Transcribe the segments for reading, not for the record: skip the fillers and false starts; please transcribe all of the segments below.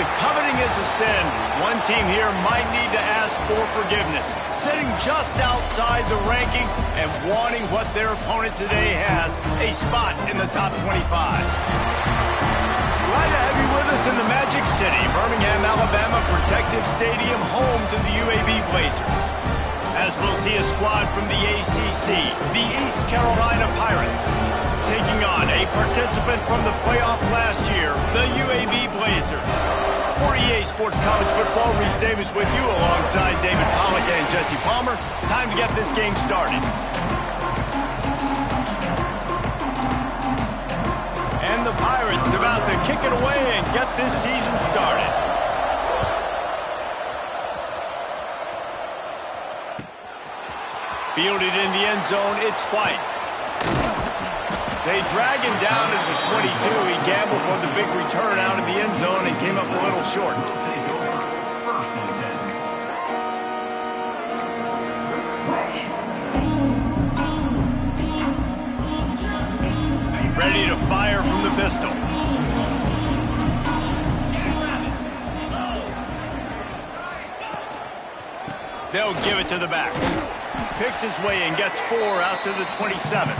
If coveting is a sin, one team here might need to ask for forgiveness, sitting just outside the rankings and wanting what their opponent today has, a spot in the top 25. Glad to have you with us in the Magic City, Birmingham, Alabama Protective Stadium, home to the UAB Blazers. As we'll see a squad from the ACC, the East Carolina Pirates, taking on a participant from the playoff last year, the UAB Blazers. For EA Sports College Football, Reese Davis with you alongside David Pollack and Jesse Palmer. Time to get this game started. And the Pirates about to kick it away and get this season started. Fielded in the end zone, it's White. They drag him down to the 22. He gambled for the big return out of the end zone and came up a little short. Ready to fire from the pistol. They'll give it to the back. Picks his way and gets 4 out to the 27.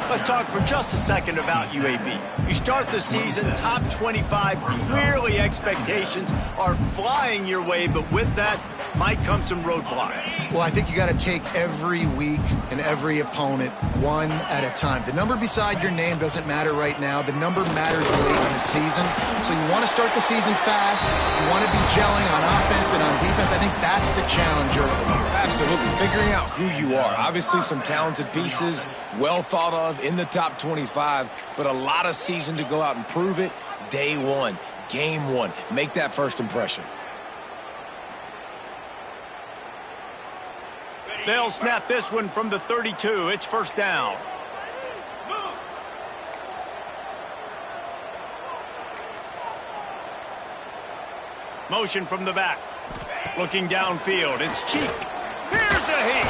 Let's talk for just a second about UAB. You start the season top 25. Clearly expectations are flying your way, but with that might come some roadblocks. Well, I think you got to take every week and every opponent one at a time. The number beside your name doesn't matter right now. The number matters late in the season. So you want to start the season fast. You want to be gelling on offense and on defense. I think that's the challenge early here. Absolutely. Figuring out who you are. Obviously some talented pieces, well thought of in the top 25, but a lot of season to go out and prove it. Day one, game one. Make that first impression. They'll snap this one from the 32. It's first down. Motion from the back. Looking downfield. It's Cheek. Here's a heat.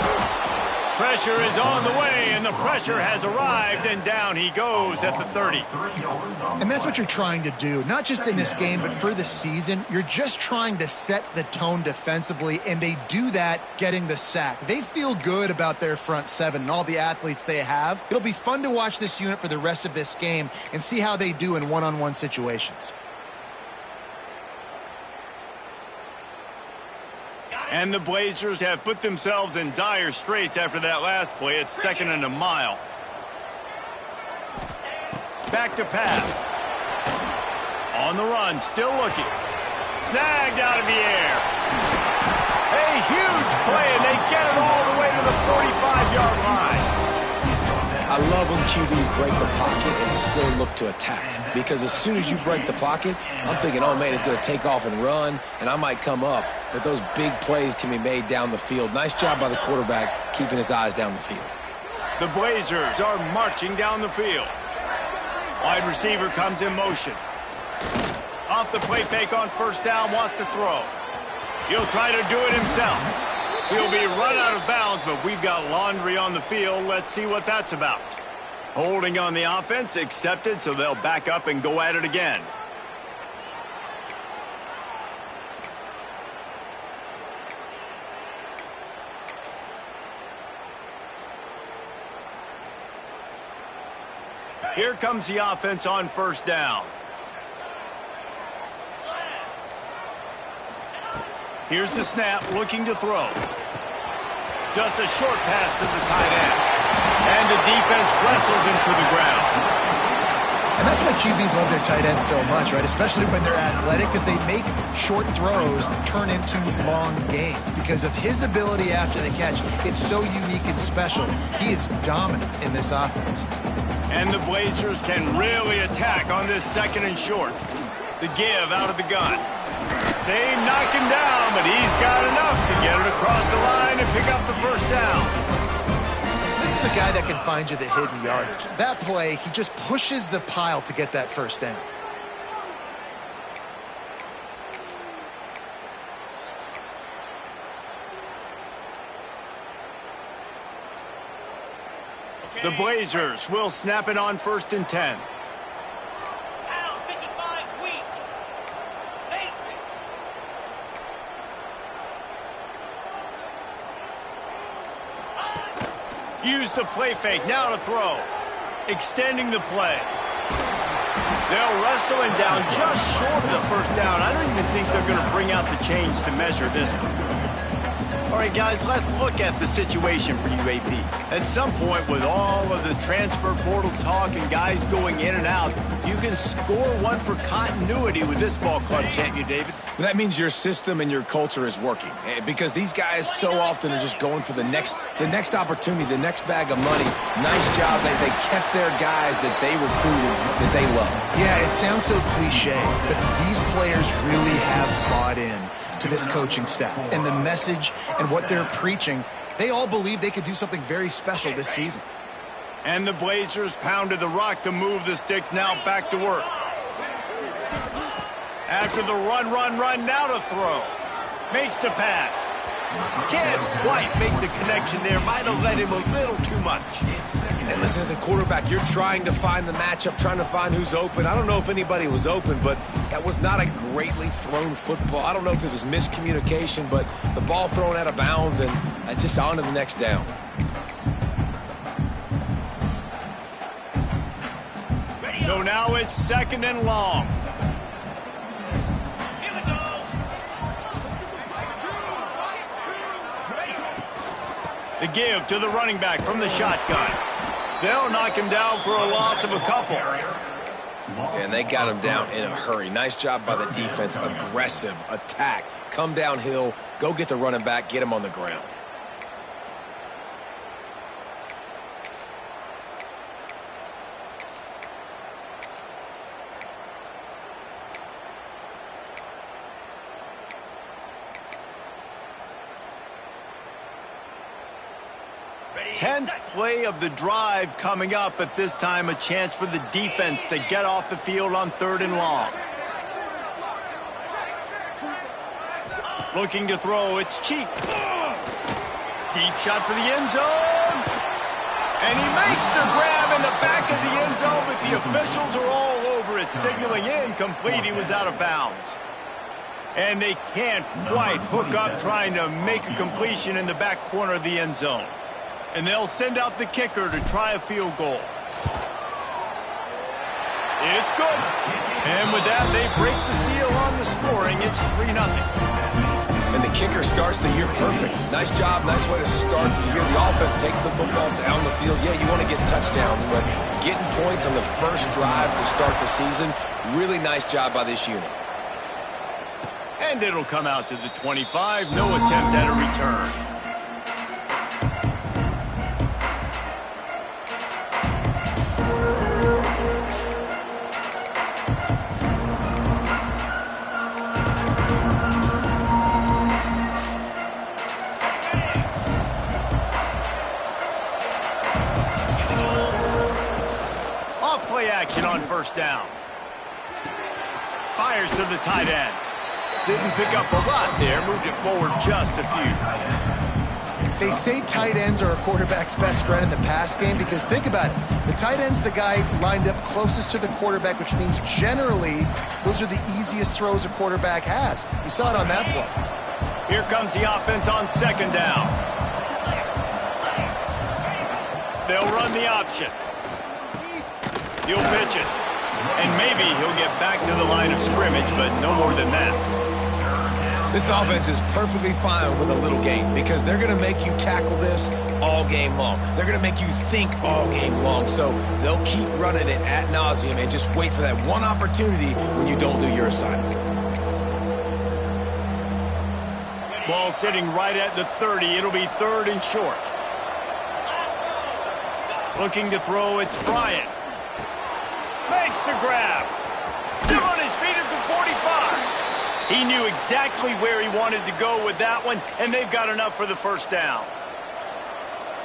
Pressure is on the way, and the pressure has arrived, and down he goes at the 30. And that's what you're trying to do, not just in this game, but for the season. You're just trying to set the tone defensively, and they do that getting the sack. They feel good about their front seven and all the athletes they have. It'll be fun to watch this unit for the rest of this game and see how they do in one-on-one situations. And the Blazers have put themselves in dire straits after that last play. It's 2nd and a mile. Back to pass. On the run, still looking. Snagged out of the air. A huge play, and they get it all the way to the 45-yard line. I love when QBs break the pocket and still look to attack. Because as soon as you break the pocket, I'm thinking, oh, man, it's going to take off and run, and I might come up. But those big plays can be made down the field. Nice job by the quarterback keeping his eyes down the field. The Blazers are marching down the field. Wide receiver comes in motion. Off the play fake on first down, wants to throw. He'll try to do it himself. He'll be run out of bounds, but we've got laundry on the field. Let's see what that's about. Holding on the offense, accepted, so they'll back up and go at it again. Here comes the offense on first down. Here's the snap, looking to throw. Just a short pass to the tight end. And the defense wrestles him to the ground. And that's why QBs love their tight ends so much, right? Especially when they're athletic, because they make short throws turn into long gains. Because of his ability after the catch, it's so unique and special. He is dominant in this offense. And the Blazers can really attack on this 2nd and short. The give out of the gun. They knock him down, but he's got enough to get it across the line and pick up the first down. This is a guy that can find you the hidden yardage. That play, he just pushes the pile to get that first down. The Blazers will snap it on 1st and 10. Use the play fake. Now to throw. Extending the play. They'll wrestle him down just short of the first down. I don't even think they're going to bring out the chains to measure this one. All right, guys, let's look at the situation for UAB. At some point, with all of the transfer portal talk and guys going in and out, you can score one for continuity with this ball club, can't you, David? That means your system and your culture is working, because these guys so often are just going for the next opportunity, the next bag of money. Nice job. They kept their guys that they recruited, that they love. Yeah, it sounds so cliche, but these players really have bought in to this coaching staff and the message and what they're preaching. They all believe they could do something very special this season. And the Blazers pounded the rock to move the sticks. Now back to work. After the run, now to throw. Makes the pass. Can't quite make the connection there. Might have let him a little too much. And listen, as a quarterback, you're trying to find the matchup, trying to find who's open. I don't know if anybody was open, but that was not a greatly thrown football. I don't know if it was miscommunication, but the ball thrown out of bounds and just on to the next down. So now it's 2nd and long. The give to the running back from the shotgun. They'll knock him down for a loss of a couple. And they got him down in a hurry. Nice job by the defense. Aggressive attack. Come downhill. Go get the running back. Get him on the ground. Tenth play of the drive coming up. At this time, a chance for the defense to get off the field on 3rd and long. Looking to throw. It's cheap. Deep shot for the end zone. And he makes the grab in the back of the end zone, but the officials are all over it, signaling incomplete. He was out of bounds. And they can't quite hook up trying to make a completion in the back corner of the end zone. And they'll send out the kicker to try a field goal. It's good. And with that, they break the seal on the scoring. It's 3-0. And the kicker starts the year perfect. Nice job, nice way to start the year. The offense takes the football down the field. Yeah, you want to get touchdowns, but getting points on the first drive to start the season, really nice job by this unit. And it'll come out to the 25. No attempt at a return. Action on 1st down. Fires to the tight end. Didn't pick up a lot there. Moved it forward just a few. They say tight ends are a quarterback's best friend in the pass game because think about it. The tight end's the guy lined up closest to the quarterback, which means generally those are the easiest throws a quarterback has. You saw it on that play. Here comes the offense on 2nd down. They'll run the option. He'll pitch it. And maybe he'll get back to the line of scrimmage, but no more than that. This offense is perfectly fine with a little game because they're going to make you tackle this all game long. They're going to make you think all game long. So they'll keep running it ad nauseum and just wait for that one opportunity when you don't do your assignment. Ball sitting right at the 30. It'll be 3rd and short. Looking to throw, it's Bryant. Makes the grab. Still on his feet at the 45. He knew exactly where he wanted to go with that one, and they've got enough for the 1st down.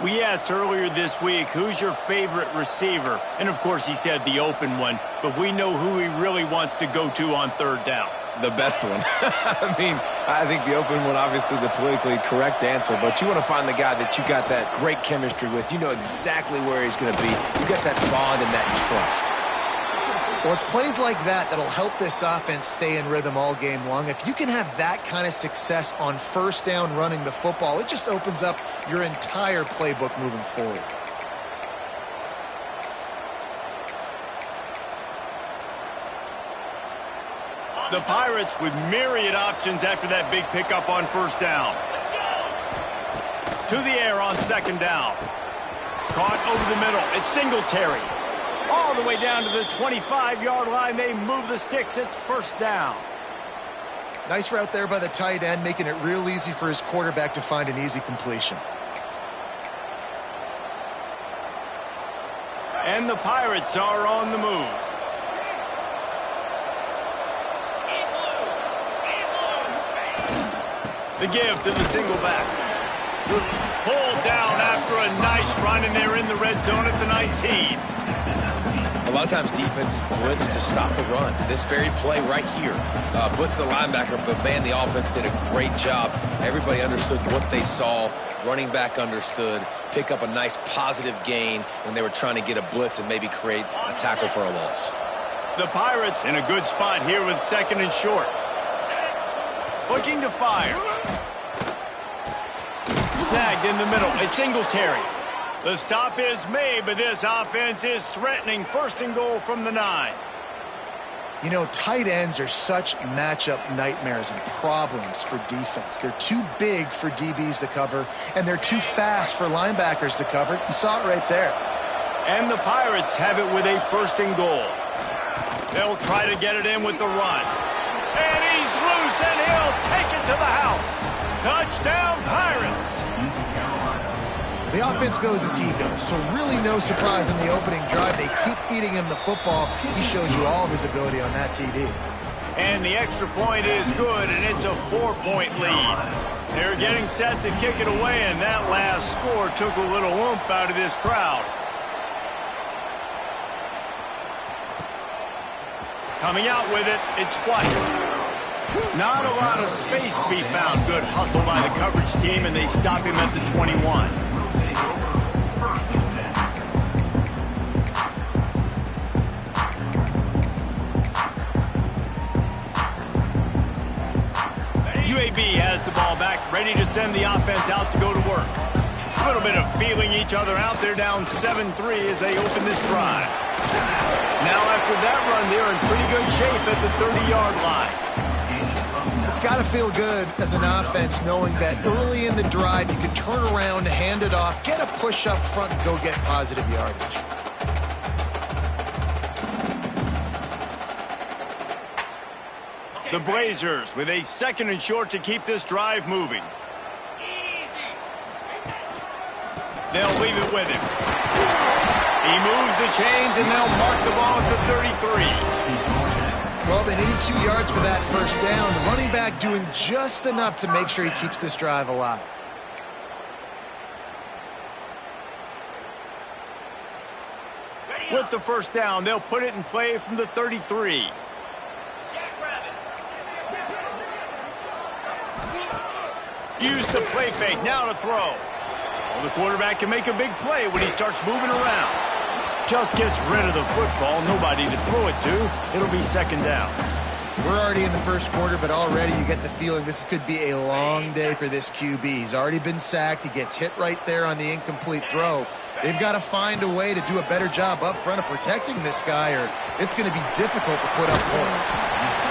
We asked earlier this week, who's your favorite receiver? And, of course, he said the open one, but we know who he really wants to go to on 3rd down. The best one. I mean, I think the open one, obviously the politically correct answer, but you want to find the guy that you got that great chemistry with. You know exactly where he's going to be. You got that bond and that trust. Well, it's plays like that that'll help this offense stay in rhythm all game long. If you can have that kind of success on first down running the football, it just opens up your entire playbook moving forward. The Pirates with myriad options after that big pickup on first down. To the air on second down. Caught over the middle. It's Singletary. All the way down to the 25-yard line. They move the sticks. It's first down. Nice route there by the tight end, making it real easy for his quarterback to find an easy completion. And the Pirates are on the move. The give to the single back. Pulled down after a nice run, and they're in the red zone at the 19. A lot of times defenses blitz to stop the run. This very play right here, blitz the linebacker, but man, the offense did a great job. Everybody understood what they saw. Running back understood. Pick up a nice positive gain when they were trying to get a blitz and maybe create a tackle for a loss. The Pirates in a good spot here with second and short. Looking to fire. Snagged in the middle. It's Singletary. The stop is made, but this offense is threatening. First and goal from the 9. You know, tight ends are such matchup nightmares and problems for defense. They're too big for DBs to cover, and they're too fast for linebackers to cover. You saw it right there. And the Pirates have it with a first and goal. They'll try to get it in with the run. And he's loose, and he'll take it to the house. Touchdown, Pirates. The offense goes as he goes, so really no surprise in the opening drive. They keep feeding him the football. He shows you all of his ability on that TD. And the extra point is good, and it's a 4-point lead. They're getting set to kick it away, and that last score took a little oomph out of this crowd. Coming out with it, it's White. Not a lot of space to be found. Good hustle by the coverage team, and they stop him at the 21. UAB has the ball back, ready to send the offense out to go to work. A little bit of feeling each other out. They're down 7-3 as they open this drive. Now after that run, they're in pretty good shape at the 30-yard line. It's got to feel good as an offense knowing that early in the drive you can turn around, hand it off, get a push up front, and go get positive yardage. The Blazers with a second and short to keep this drive moving. They'll leave it with him. He moves the chains, and they'll mark the ball at the 33. Well, they need 2 yards for that first down. The running back doing just enough to make sure he keeps this drive alive. With the first down, they'll put it in play from the 33. Use the play fake, now to throw. Well, the quarterback can make a big play when he starts moving around. Just gets rid of the football, nobody to throw it to. It'll be second down. We're already in the first quarter, but already you get the feeling this could be a long day for this QB. He's already been sacked. He gets hit right there on the incomplete throw. They've got to find a way to do a better job up front of protecting this guy, or it's going to be difficult to put up points.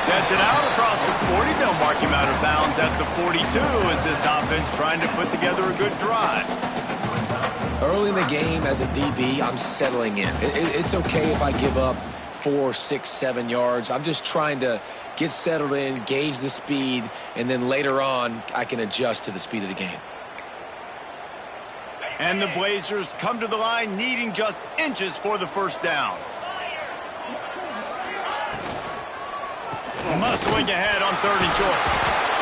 Gets it out across the 40. They'll mark him out of bounds at the 42 as this offense trying to put together a good drive. Early in the game, as a DB, I'm settling in. It's okay if I give up 4, 6, 7 yards. I'm just trying to get settled in, gauge the speed, and then later on, I can adjust to the speed of the game. And the Blazers come to the line needing just inches for the first down. Muscling ahead on third and short.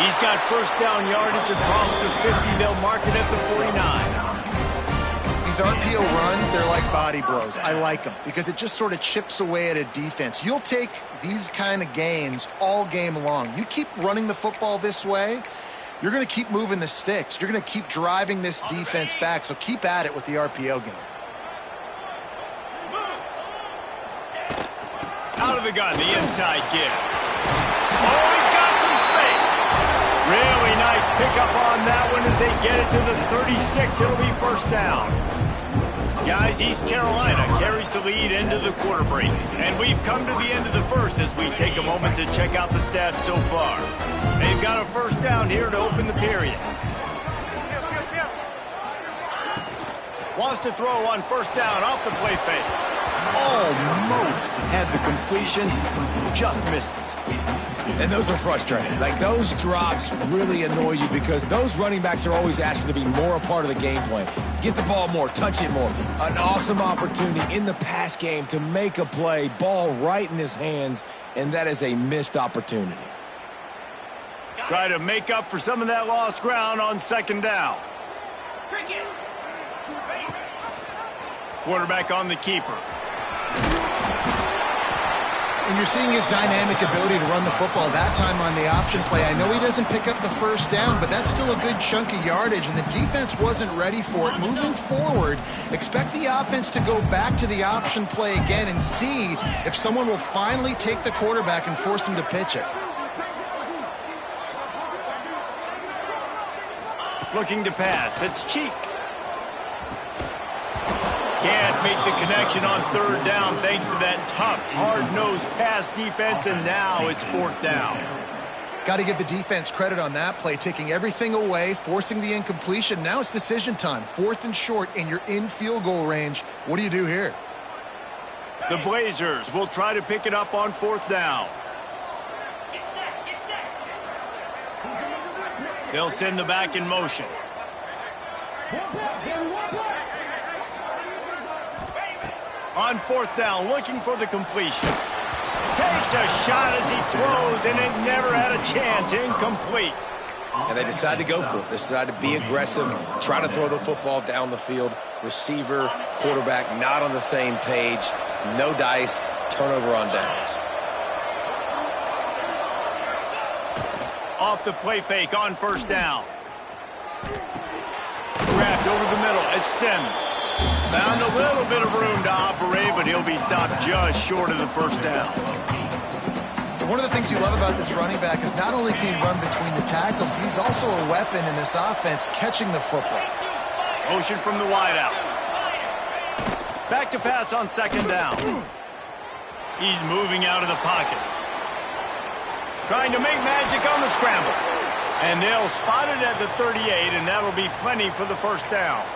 He's got first down yardage across the 50. They'll mark it at the 49. These RPO runs, they're like body blows. I like them because it just sort of chips away at a defense. You'll take these kind of gains all game long. You keep running the football this way, you're going to keep moving the sticks. You're going to keep driving this defense back, so keep at it with the RPO game. Out of the gun, the inside give. Oh, he's got some space. Really nice pickup on that one as they get it to the 36. It'll be first down. Guys, East Carolina carries the lead into the quarter break. And we've come to the end of the first as we take a moment to check out the stats so far. They've got a first down here to open the period. Wants to throw on first down off the play fake. Almost had the completion, just missed it. And those are frustrating. Like, those drops really annoy you because those running backs are always asking to be more a part of the game plan. Get the ball more, touch it more. An awesome opportunity in the pass game to make a play, ball right in his hands, and that is a missed opportunity. Try to make up for some of that lost ground on second down. Quarterback on the keeper. And you're seeing his dynamic ability to run the football that time on the option play. I know he doesn't pick up the first down, but that's still a good chunk of yardage, and the defense wasn't ready for it. Moving forward, expect the offense to go back to the option play again and see if someone will finally take the quarterback and force him to pitch it. Looking to pass. It's Cheek. Can't make the connection on third down thanks to that tough, hard-nosed pass defense, and now it's fourth down. Got to give the defense credit on that play, taking everything away, forcing the incompletion. Now it's decision time. Fourth and short, and you're in field goal range. What do you do here? The Blazers will try to pick it up on fourth down. They'll send the back in motion. On fourth down, looking for the completion. Takes a shot as he throws, and it never had a chance. Incomplete. And they decide to go for it. They decide to be aggressive, try to throw the football down the field. Receiver, quarterback, not on the same page. No dice, turnover on downs. Off the play fake on first down. Grabbed over the middle. It's Sims. Found a little bit of room to operate, but he'll be stopped just short of the first down. One of the things you love about this running back is not only can he run between the tackles, but he's also a weapon in this offense catching the football. Motion from the wideout. Back to pass on second down. He's moving out of the pocket. Trying to make magic on the scramble. And they'll spot it at the 38, and that'll be plenty for the first down.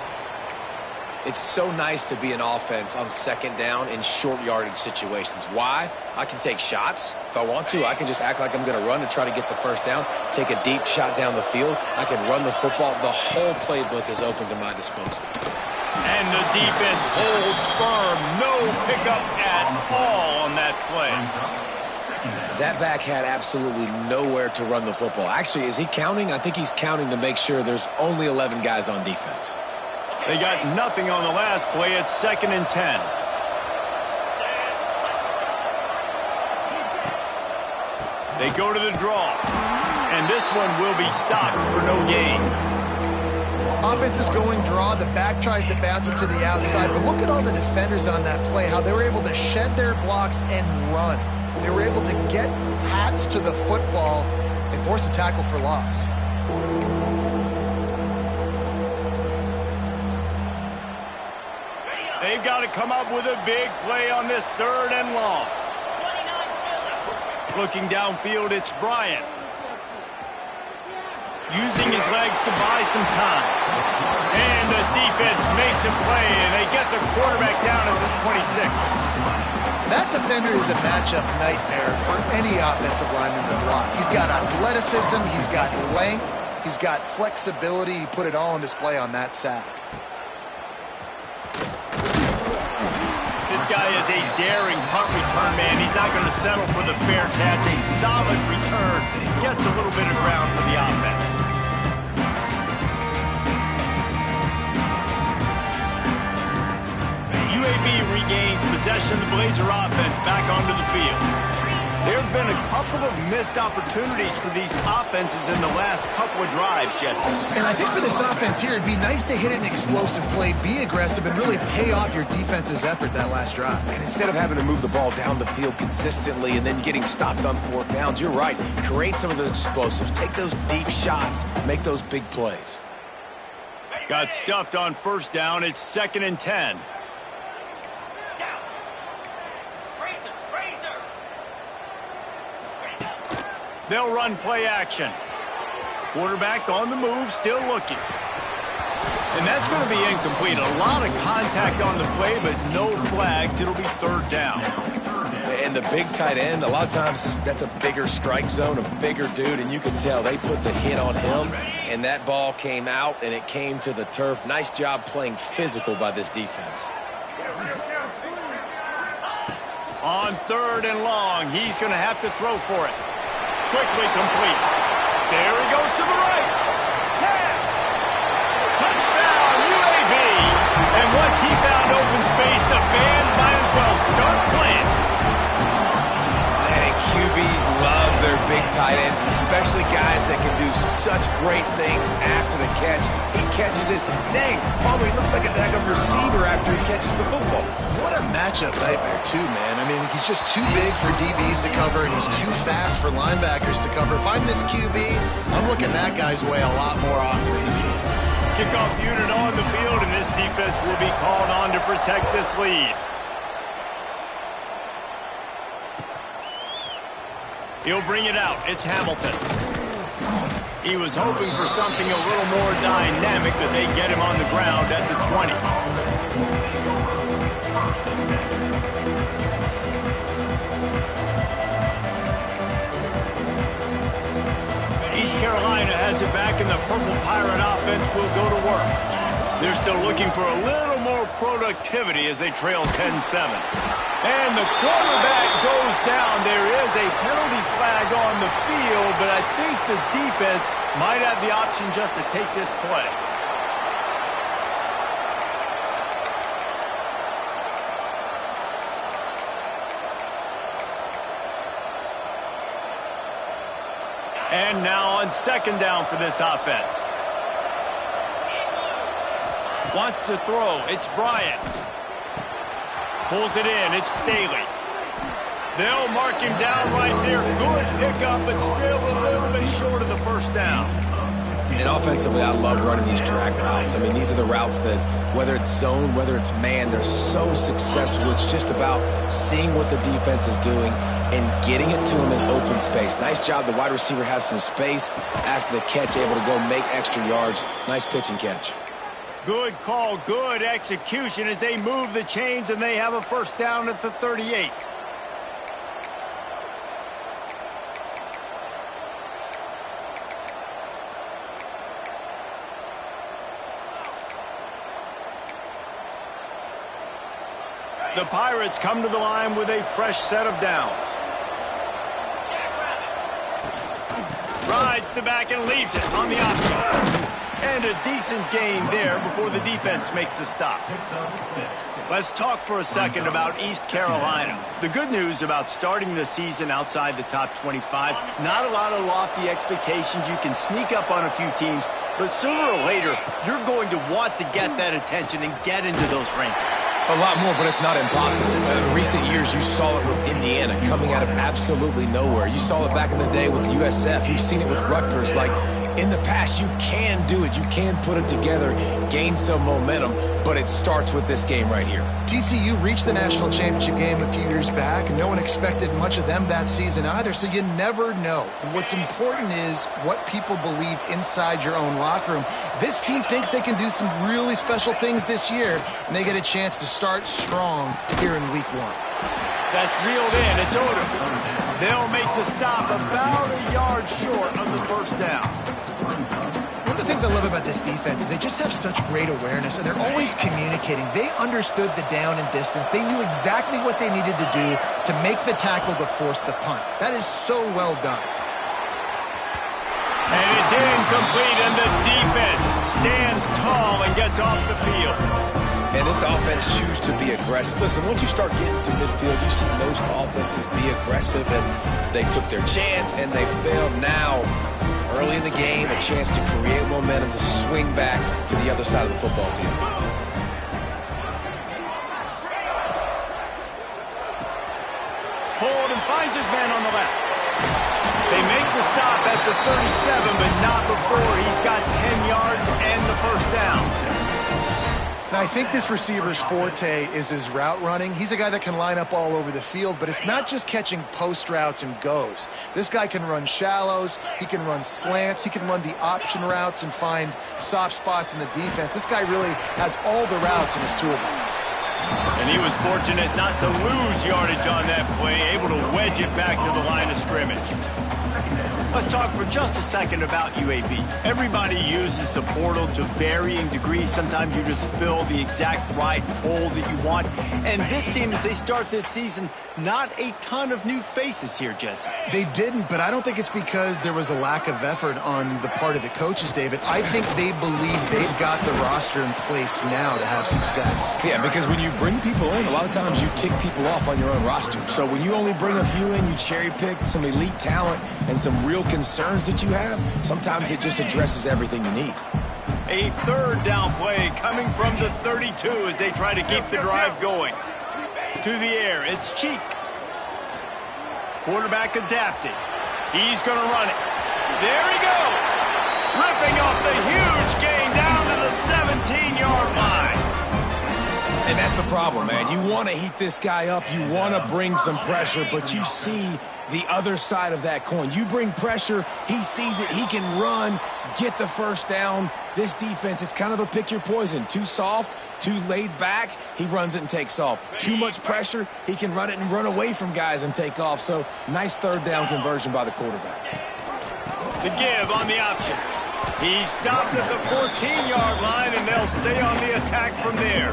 It's so nice to be an offense on second down in short yardage situations. Why? I can take shots. If I want to, I can just act like I'm going to run to try to get the first down, take a deep shot down the field. I can run the football. The whole playbook is open to my disposal. And the defense holds firm. No pickup at all on that play. That back had absolutely nowhere to run the football. Actually, is he counting? I think he's counting to make sure there's only 11 guys on defense. They got nothing on the last play. It's 2nd and 10. They go to the draw. And this one will be stopped for no gain. Offense is going draw. The back tries to bounce it to the outside. But look at all the defenders on that play, how they were able to shed their blocks and run. They were able to get hats to the football and force a tackle for loss. They've got to come up with a big play on this 3rd and long. Looking downfield, it's Bryant. Using his legs to buy some time. And the defense makes a play, and they get the quarterback down at the 26. That defender is a matchup nightmare for any offensive lineman to block. He's got athleticism, he's got length, he's got flexibility. He put it all on display on that sack. This guy is a daring punt return man. He's not going to settle for the fair catch. A solid return. Gets a little bit of ground for the offense. UAB regains possession of the Blazer offense back onto the field. There's been a couple couple of missed opportunities for these offenses in the last couple of drives, Jesse. And I think for this offense here, it'd be nice to hit an explosive play, be aggressive, and really pay off your defense's effort that last drive. And instead of having to move the ball down the field consistently and then getting stopped on fourth downs, you're right. Create some of the explosives. Take those deep shots. Make those big plays. Got stuffed on first down. It's 2nd and 10. They'll run play action. Quarterback on the move, still looking. And that's going to be incomplete. A lot of contact on the play, but no flags. It'll be 3rd down. And the big tight end, a lot of times that's a bigger strike zone, a bigger dude, and you can tell they put the hit on him, and that ball came out, and it came to the turf. Nice job playing physical by this defense. On 3rd and long, he's going to have to throw for it. Quickly complete. There he goes to the right. 10. Touchdown, UAB. And once he found open space, the band might as well start playing. And QBs love their big tight ends, and especially guys that can do such great things after the catch. He catches it. Dang, Palmer, he looks like a daggum receiver after he catches the football. What a matchup nightmare, too, man. I mean, he's just too big for DBs to cover, and he's too fast for linebackers to cover. If I'm this QB, I'm looking that guy's way a lot more often than this one. Kickoff unit on the field, and this defense will be called on to protect this lead. He'll bring it out. It's Hamilton. He was hoping for something a little more dynamic, but they get him on the ground at the 20. East Carolina has it back, and the Purple Pirate offense will go to work. They're still looking for a little more productivity as they trail 10-7. And the quarterback goes down. There is a penalty flag on the field, but I think the defense might have the option just to take this play. And now on 2nd down for this offense. Wants to throw. It's Bryant. Pulls it in. It's Staley. They'll mark him down right there. Good pickup, but still a little bit short of the 1st down. And offensively, I love running these drag routes. I mean, these are the routes that, whether it's zone, whether it's man, they're so successful. It's just about seeing what the defense is doing and getting it to him in open space. Nice job. The wide receiver has some space after the catch, able to go make extra yards. Nice pitch and catch. Good call, good execution as they move the chains, and they have a 1st down at the 38. The Pirates come to the line with a fresh set of downs. Rides the back and leaves it on the option. And a decent gain there before the defense makes the stop. Let's talk for a second about East Carolina. The good news about starting the season outside the top 25, not a lot of lofty expectations. You can sneak up on a few teams, but sooner or later, you're going to want to get that attention and get into those rankings. A lot more, but it's not impossible. In recent years, you saw it with Indiana coming out of absolutely nowhere. You saw it back in the day with USF. You've seen it with Rutgers. Like, in the past, you can do it. You can put it together, gain some momentum, but it starts with this game right here. TCU reached the national championship game a few years back, and no one expected much of them that season either, so you never know. What's important is what people believe inside your own locker room. This team thinks they can do some really special things this year, and they get a chance to start strong here in week 1. That's reeled in. It's Odom. They'll make the stop about a yard short of the 1st down. One of the things I love about this defense is they just have such great awareness, and they're always communicating. They understood the down and distance. They knew exactly what they needed to do to make the tackle to force the punt. That is so well done. And it's incomplete, and the defense stands tall and gets off the field. And this offense chooses to be aggressive. Listen, once you start getting to midfield, you see most offenses be aggressive, and they took their chance, and they failed. Now, early in the game, a chance to create momentum to swing back to the other side of the football field. Hold and finds his man on the left. They make the stop at the 37, but not before he's got 10 yards and the first down. Now, I think this receiver's forte is his route running. He's a guy that can line up all over the field, but it's not just catching post routes and goes. This guy can run shallows, he can run slants, he can run the option routes and find soft spots in the defense. This guy really has all the routes in his toolbox. And he was fortunate not to lose yardage on that play, able to wedge it back to the line of scrimmage. Let's talk for just a second about UAB. Everybody uses the portal to varying degrees. Sometimes you just fill the exact right hole that you want. And this team, as they start this season, not a ton of new faces here, Jesse. They didn't, but I don't think it's because there was a lack of effort on the part of the coaches, David. I think they believe they've got the roster in place now to have success. Yeah, because when you bring people in, a lot of times you tick people off on your own roster. So when you only bring a few in, you cherry pick some elite talent and some real concerns that you have, sometimes it just addresses everything you need. A third down play coming from the 32 as they try to keep the drive going. To the air, it's Cheek. Quarterback adapted. He's going to run it. There he goes. Ripping off the huge gain down to the 17-yard line. And that's the problem, man. You want to heat this guy up. You want to bring some pressure, but you see the other side of that coin. You bring pressure, he sees it, he can run, get the first down. This defense, it's kind of a pick your poison. Too soft, too laid back, he runs it and takes off. Too much pressure, he can run it and run away from guys and take off. So, nice third down conversion by the quarterback. The give on the option. He stopped at the 14-yard line, and they'll stay on the attack from there.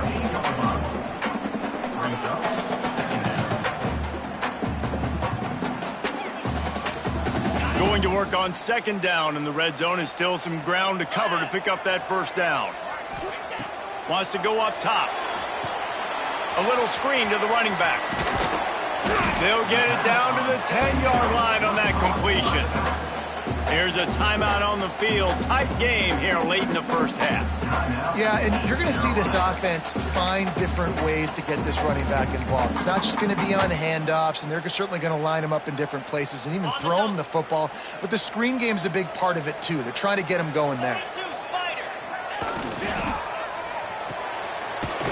Going to work on second down in the red zone is still some ground to cover to pick up that first down. Wants to go up top. A little screen to the running back. They'll get it down to the 10-yard line on that completion. Here's a timeout on the field. Tight game here late in the first half. Yeah, and you're going to see this offense find different ways to get this running back involved. It's not just going to be on handoffs, and they're certainly going to line him up in different places and even throw him the football. But the screen game's a big part of it, too. They're trying to get him going there.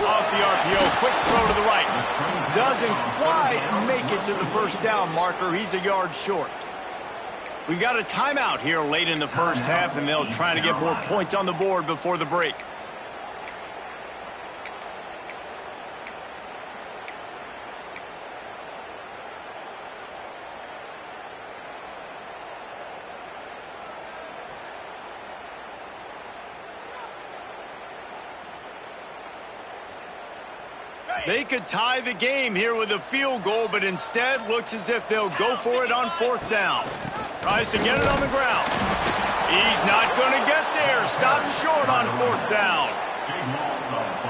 Off the RPO, quick throw to the right. Doesn't quite make it to the first down marker. He's a yard short. We've got a timeout here late in the first half, and they'll try to get more points on the board before the break. They could tie the game here with a field goal, but instead looks as if they'll go for it on fourth down. Tries to get it on the ground. He's not going to get there. Stopped short on fourth down.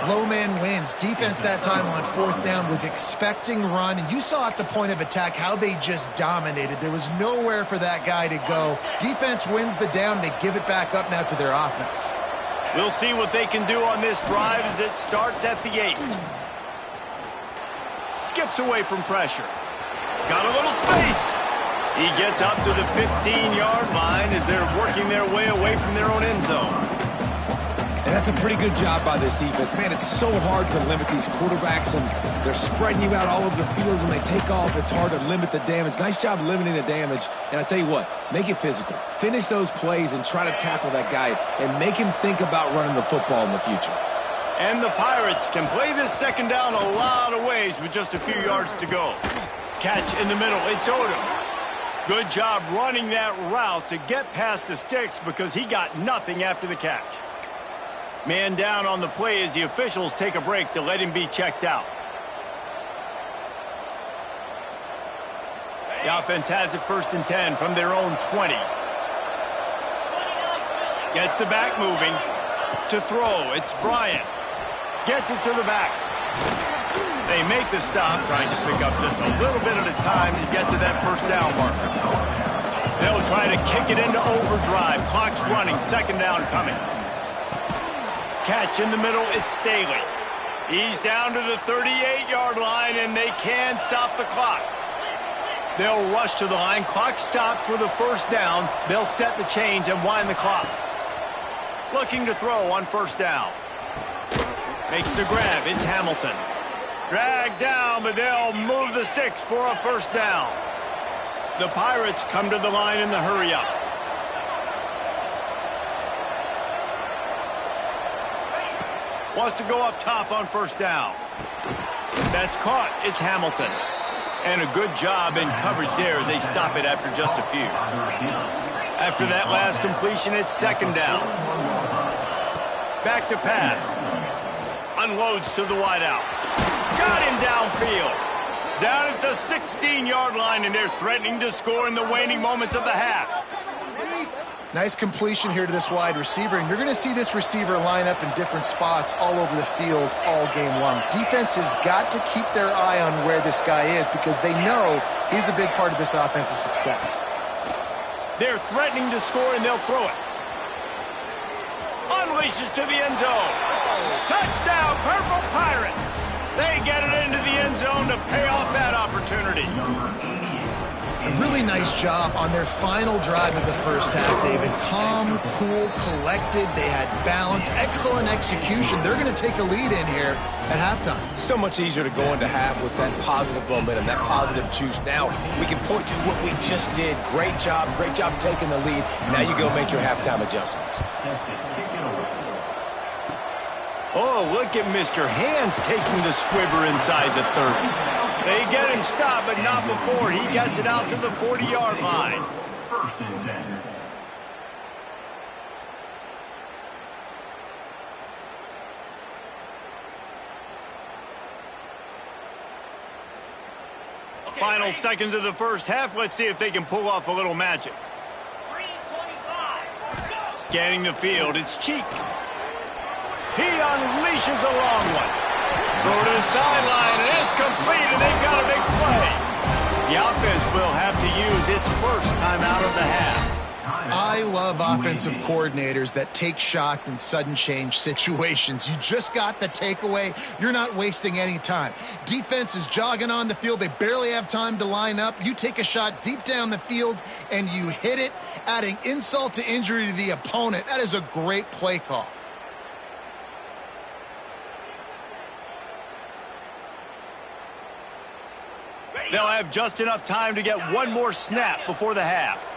Low man wins. Defense that time on fourth down was expecting run, and you saw at the point of attack how they just dominated. There was nowhere for that guy to go. Defense wins the down. They give it back up now to their offense. We'll see what they can do on this drive as it starts at the 8. Skips away from pressure. Got a little space. He gets up to the 15-yard line as they're working their way away from their own end zone. And that's a pretty good job by this defense. Man, it's so hard to limit these quarterbacks, and they're spreading you out all over the field. When they take off, it's hard to limit the damage. Nice job limiting the damage. And I tell you what, make it physical. Finish those plays and try to tackle that guy and make him think about running the football in the future. And the Pirates can play this second down a lot of ways with just a few yards to go. Catch in the middle. It's Odom. Good job running that route to get past the sticks because he got nothing after the catch. Man down on the play as the officials take a break to let him be checked out. The offense has it 1st and 10 from their own 20. Gets the back moving. To throw, it's Bryant. Gets it to the back. They make the stop, trying to pick up just a little bit at a time to get to that first down marker. They'll try to kick it into overdrive. Clock's running. Second down coming. Catch in the middle. It's Staley. He's down to the 38-yard line, and they can stop the clock. They'll rush to the line. Clock stopped for the first down. They'll set the chains and wind the clock. Looking to throw on first down. Makes the grab. It's Hamilton. Dragged down, but they'll move the sticks for a first down. The Pirates come to the line in the hurry-up. Wants to go up top on first down. That's caught. It's Hamilton. And a good job in coverage there as they stop it after just a few. After that last completion, it's second down. Back to pass. Unloads to the wideout. Got him downfield. Down at the 16-yard line, and they're threatening to score in the waning moments of the half. Nice completion here to this wide receiver, and you're going to see this receiver line up in different spots all over the field all game long. Defense has got to keep their eye on where this guy is because they know he's a big part of this offense's success. They're threatening to score, and they'll throw it. Unleashes to the end zone. Touchdown, Purple Pirates. They get it into the end zone to pay off that opportunity. A really nice job on their final drive of the first half, David. Calm, cool, collected. They had balance, excellent execution. They're going to take a lead in here at halftime. It's so much easier to go into half with that positive momentum, that positive juice. Now we can point to what we just did. Great job taking the lead. Now you go make your halftime adjustments. Oh, look at Mr. Hands taking the squibber inside the 30. They get him stopped, but not before he gets it out to the 40-yard line. First and 10. Final seconds of the first half. Let's see if they can pull off a little magic. 3:25. Scanning the field, it's Cheek. He unleashes a long one. Throw to the sideline, and it's complete, and they've got a big play. The offense will have to use its first timeout of the half. I love offensive coordinators that take shots in sudden change situations. You just got the takeaway. You're not wasting any time. Defense is jogging on the field. They barely have time to line up. You take a shot deep down the field, and you hit it, adding insult to injury to the opponent. That is a great play call. They'll have just enough time to get one more snap before the half.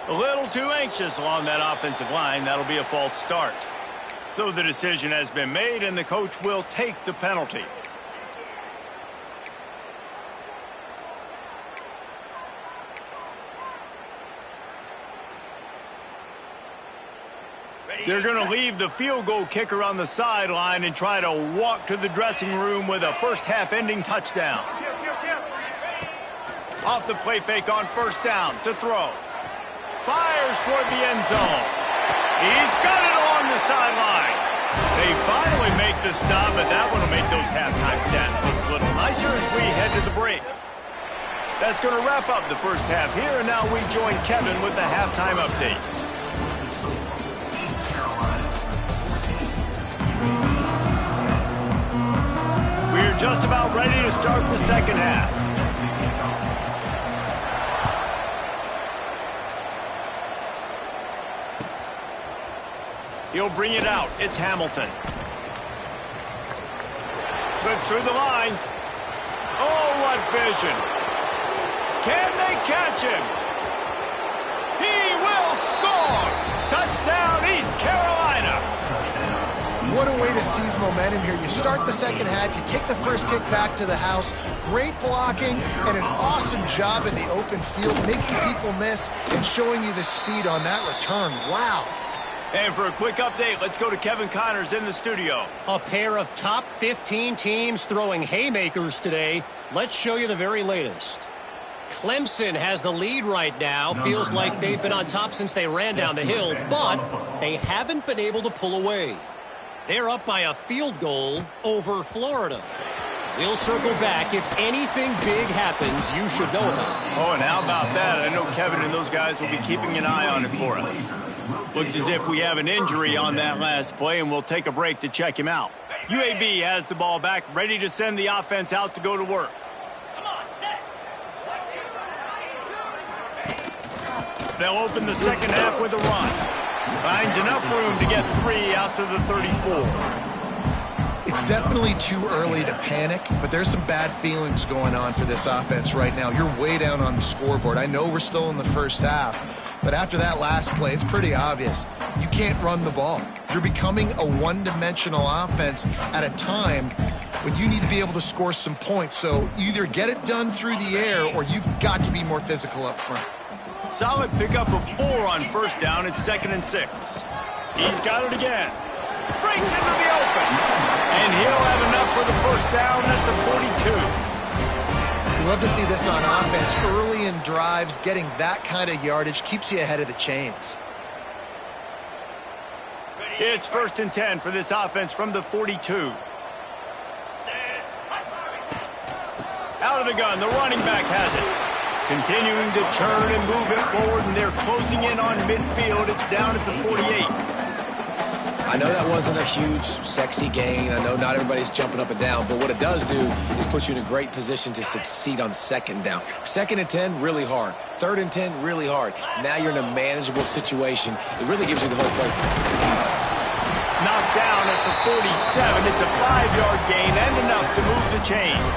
A little too anxious along that offensive line. That'll be a false start. So the decision has been made, and the coach will take the penalty. They're going to leave the field goal kicker on the sideline and try to walk to the dressing room with a first half ending touchdown. Off the play fake on first down to throw. Fires toward the end zone. He's got it along the sideline. They finally make the stop, but that one will make those halftime stats look a little nicer as we head to the break. That's going to wrap up the first half here, and now we join Kevin with the halftime update. We're just about ready to start the second half. He'll bring it out. It's Hamilton. Slips through the line. Oh, what vision. Can they catch him? He will score. Touchdown, East Carolina. What a way to seize momentum here. You start the second half, you take the first kick back to the house. Great blocking and an awesome job in the open field, making people miss and showing you the speed on that return. Wow. And for a quick update, let's go to Kevin Connors in the studio. A pair of top 15 teams throwing haymakers today. Let's show you the very latest. Clemson has the lead right now. Feels like they've been on top since they ran down the hill, but they haven't been able to pull away. They're up by a field goal over Florida. We'll circle back. If anything big happens, you should know about it. Oh, and how about that? I know Kevin and those guys will be keeping an eye on it for us. Looks as if we have an injury on that last play, and we'll take a break to check him out. UAB has the ball back, ready to send the offense out to go to work. They'll open the second half with a run. Finds enough room to get 3 out to the 34. It's definitely too early to panic, but there's some bad feelings going on for this offense right now. You're way down on the scoreboard. I know we're still in the first half, but after that last play, it's pretty obvious. You can't run the ball. You're becoming a one-dimensional offense at a time when you need to be able to score some points. So either get it done through the air or you've got to be more physical up front. Solid pickup of 4 on first down. It's 2nd and 6. He's got it again. Breaks into the open. And he'll have enough for the first down at the 42. You love to see this on offense. Early in drives, getting that kind of yardage keeps you ahead of the chains. It's 1st and 10 for this offense from the 42. Out of the gun, the running back has it. Continuing to turn and move it forward, and they're closing in on midfield. It's down at the 48. I know that wasn't a huge, sexy gain. I know not everybody's jumping up and down, but what it does do is put you in a great position to succeed on 2nd down. 2nd and 10, really hard. 3rd and 10, really hard. Now you're in a manageable situation. It really gives you the whole play. Knocked down at the 47. It's a 5-yard gain and enough to move the chains.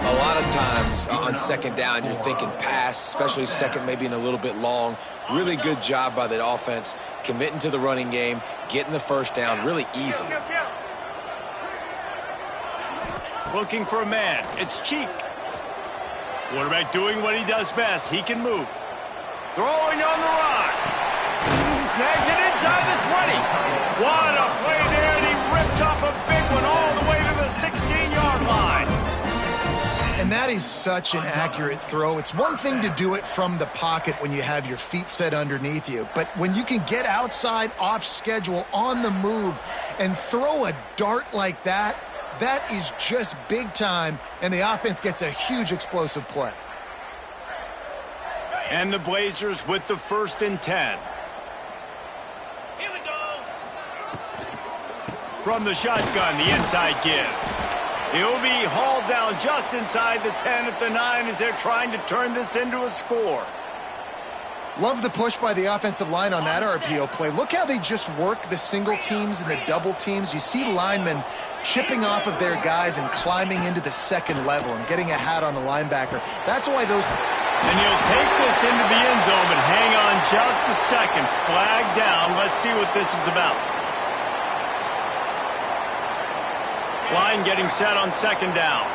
A lot of times on 2nd down, you're thinking pass, especially 2nd, maybe in a little bit long. Really good job by the offense, committing to the running game, getting the first down really easily. Looking for a man. It's Cheek. Quarterback doing what he does best. He can move. Throwing on the run. Snags it inside the 20. What a play there, and he rips off a big one all the way to the 16-yard line. And that is such an accurate throw. It's one thing to do it from the pocket when you have your feet set underneath you, but when you can get outside, off schedule, on the move, and throw a dart like that, that is just big time, and the offense gets a huge explosive play. And the Blazers with the 1st and 10. Here we go. From the shotgun, the inside give. He'll be hauled down just inside the 10 at the 9 as they're trying to turn this into a score. Love the push by the offensive line on that RPO play. Look how they just work the single teams and the double teams. You see linemen chipping off of their guys and climbing into the 2nd level and getting a hat on the linebacker. That's why those... And he'll take this into the end zone, but hang on just a second. Flag down. Let's see what this is about. Line getting set on 2nd down.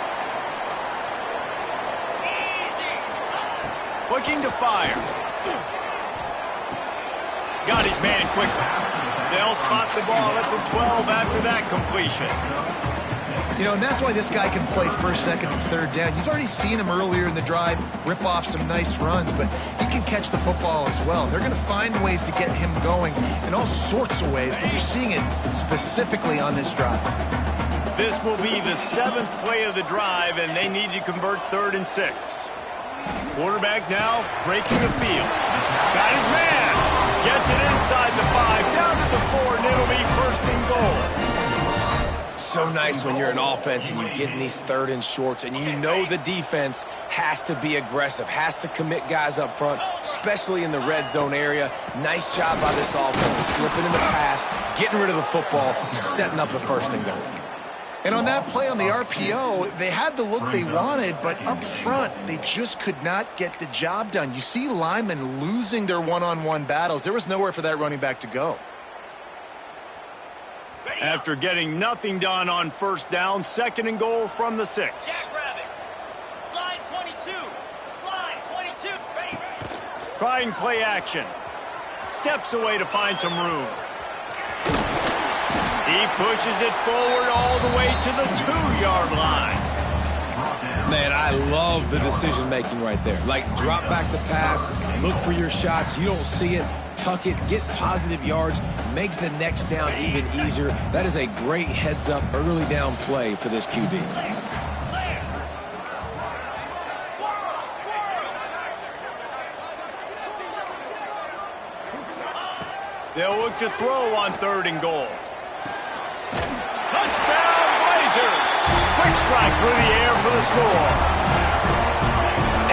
Looking to fire. Got his man quickly. They'll spot the ball at the 12 after that completion. You know, and that's why this guy can play 1st, 2nd, and 3rd down. You've already seen him earlier in the drive rip off some nice runs, but he can catch the football as well. They're going to find ways to get him going in all sorts of ways, but you're seeing it specifically on this drive. This will be the 7th play of the drive, and they need to convert 3rd and 6. Quarterback now breaking the field. Got his man. Gets it inside the 5, down to the 4, and it'll be 1st and goal. So nice when you're an offense and you get in these 3rd and shorts and you know the defense has to be aggressive, has to commit guys up front, especially in the red zone area. Nice job by this offense, slipping in the pass, getting rid of the football, setting up a 1st and goal. And on that play on the RPO, they had the look they wanted, but up front, they just could not get the job done. You see linemen losing their one-on-one battles. There was nowhere for that running back to go. After getting nothing done on 1st down, 2nd and goal from the 6. Jackrabbit. Slide 22. Slide 22. Ready. Trying play action. Steps away to find some room. He pushes it forward all the way to the 2-yard line. Man, I love the decision-making right there. Like, drop back the pass, look for your shots. You don't see it. tuck it, get positive yards, makes the next down even easier. That is a great heads-up early down play for this QB. They'll look to throw on 3rd and goal. Touchdown, Blazers! Quick strike through the air for the score.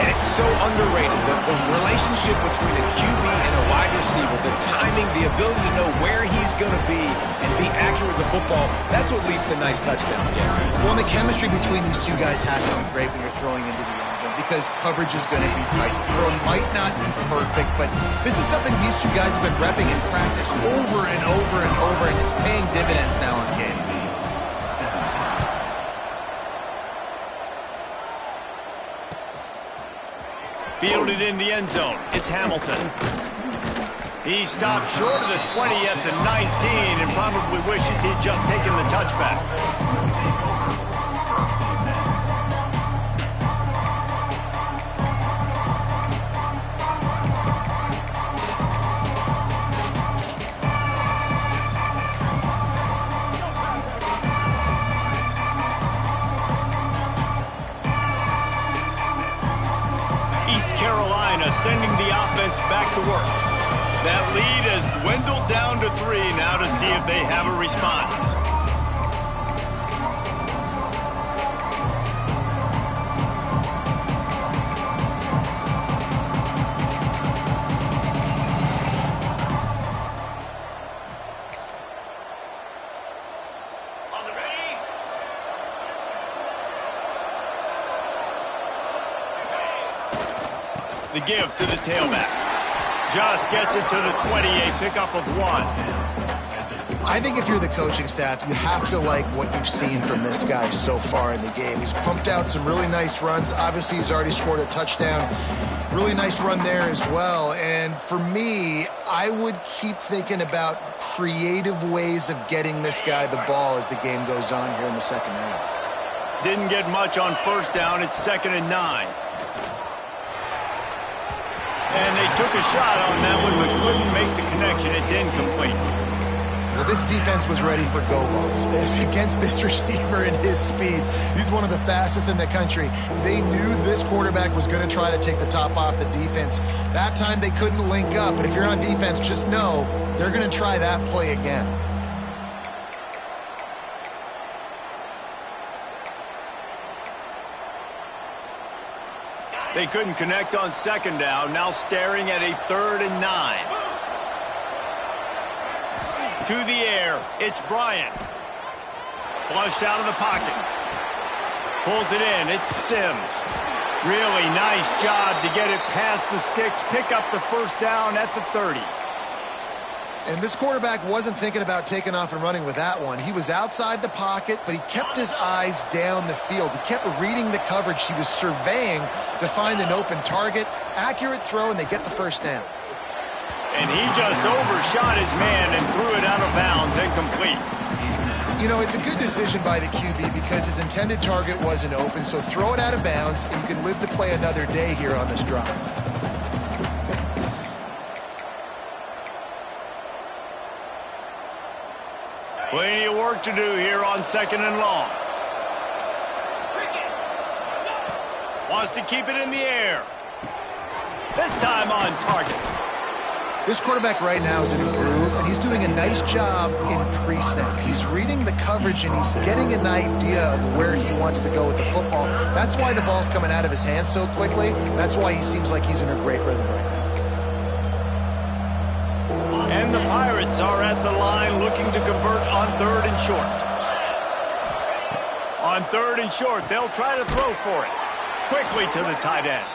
And it's so underrated, the relationship between a QB and a wide receiver, the timing, the ability to know where he's going to be and be accurate with the football, that's what leads to nice touchdowns, Jesse. Well, the chemistry between these two guys has to be great when you're throwing into the end zone because coverage is going to be tight. The throw might not be perfect, but this is something these two guys have been repping in practice over and over and over, and it's paying dividends now in game. Fielded in the end zone. It's Hamilton. He stopped short of the 20 at the 19 and probably wishes he'd just taken the touchback. Sending the offense back to work. That lead has dwindled down to 3 now to see if they have a response. On the ready. The give to the tailback. Just gets it to the 28, pickup of 1. I think if you're the coaching staff, you have to like what you've seen from this guy so far in the game. He's pumped out some really nice runs. Obviously, he's already scored a touchdown. Really nice run there as well. And for me, I would keep thinking about creative ways of getting this guy the ball as the game goes on here in the second half. Didn't get much on 1st down. It's 2nd and 9. And they took a shot on that one, but couldn't make the connection. It's incomplete. Well, this defense was ready for go balls. Against this receiver and his speed, he's one of the fastest in the country. They knew this quarterback was going to try to take the top off the defense. That time they couldn't link up, but if you're on defense, just know they're going to try that play again. They couldn't connect on 2nd down, now staring at a 3rd and 9. To the air, it's Bryant. Flushed out of the pocket. Pulls it in, it's Sims. Really nice job to get it past the sticks, pick up the 1st down at the 30. And this quarterback wasn't thinking about taking off and running with that one. He was outside the pocket, but he kept his eyes down the field. He kept reading the coverage. He was surveying to find an open target. Accurate throw, and they get the 1st down. And he just overshot his man and threw it out of bounds, incomplete. You know, it's a good decision by the QB because his intended target wasn't open, so throw it out of bounds, and you can live to play another day here on this drive. Plenty of work to do here on 2nd and long. Wants to keep it in the air. This time on target. This quarterback right now is in a groove, and he's doing a nice job in pre-snap. He's reading the coverage, and he's getting an idea of where he wants to go with the football. That's why the ball's coming out of his hands so quickly. That's why he seems like he's in a great rhythm right now. And the Pirates are at the line looking to convert on 3rd and short. On 3rd and short, they'll try to throw for it. Quickly to the tight end.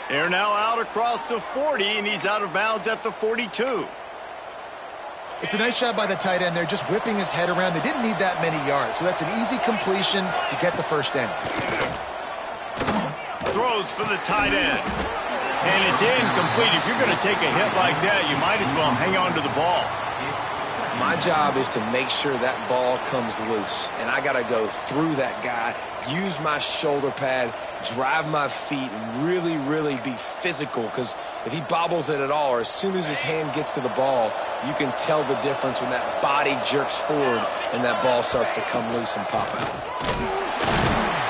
They're now out across the 40, and he's out of bounds at the 42. It's a nice job by the tight end there, just whipping his head around. They didn't need that many yards, so that's an easy completion to get the 1st down. Throws for the tight end. And it's incomplete. If you're going to take a hit like that, you might as well hang on to the ball. My job is to make sure that ball comes loose, and I got to go through that guy, use my shoulder pad, drive my feet, and really, really be physical, because if he bobbles it at all, or as soon as his hand gets to the ball, you can tell the difference when that body jerks forward and that ball starts to come loose and pop out.